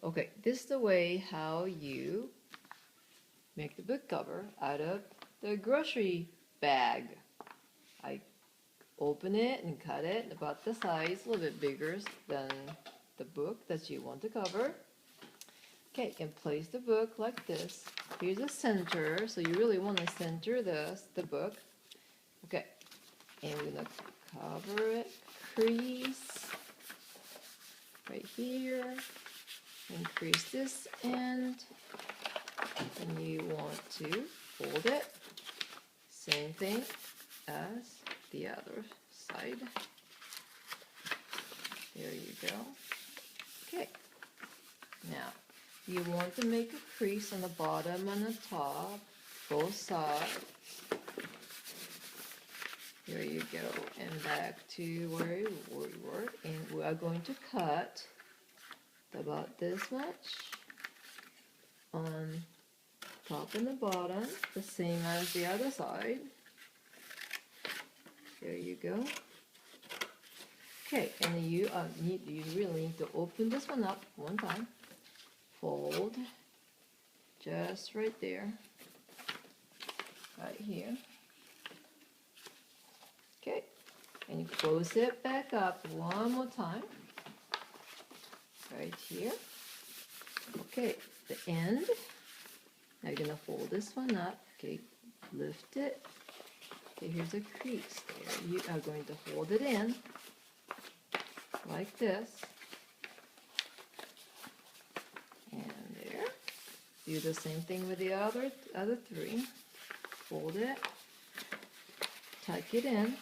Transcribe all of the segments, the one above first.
Okay, this is the way how you make the book cover out of the grocery bag. I open it and cut it about the size, a little bit bigger than the book that you want to cover. Okay, and place the book like this. Here's the center, so you really want to center the book. Okay, and we're gonna cover it, crease right here, increase this end, and you want to fold it. Same thing as the other side. There you go. Okay, now you want to make a crease on the bottom and the top, both sides. There you go, and back to where we were, and we are going to cut about this much on top and the bottom, the same as the other side. There you go. Okay, and you really need to open this one up one time. Fold just right there, right here. Okay, and you close it back up one more time, right here. Okay, the end. Now you're gonna fold this one up. Okay, lift it. Okay, here's a crease there. You are going to hold it in like this. And there. Do the same thing with the other three. Fold it. Tuck it in.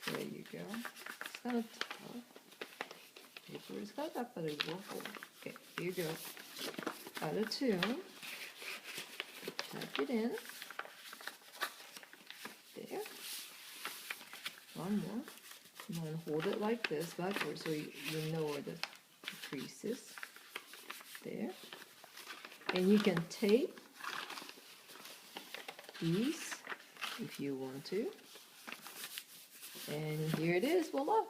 There you go. It's kind of tough. Paper is cut up, but it will hold. Okay, here you go. Other two. Tuck it in. There. One more. You want to hold it like this backwards so you know where the crease is. There. And you can tape these if you want to. And here it is, voila.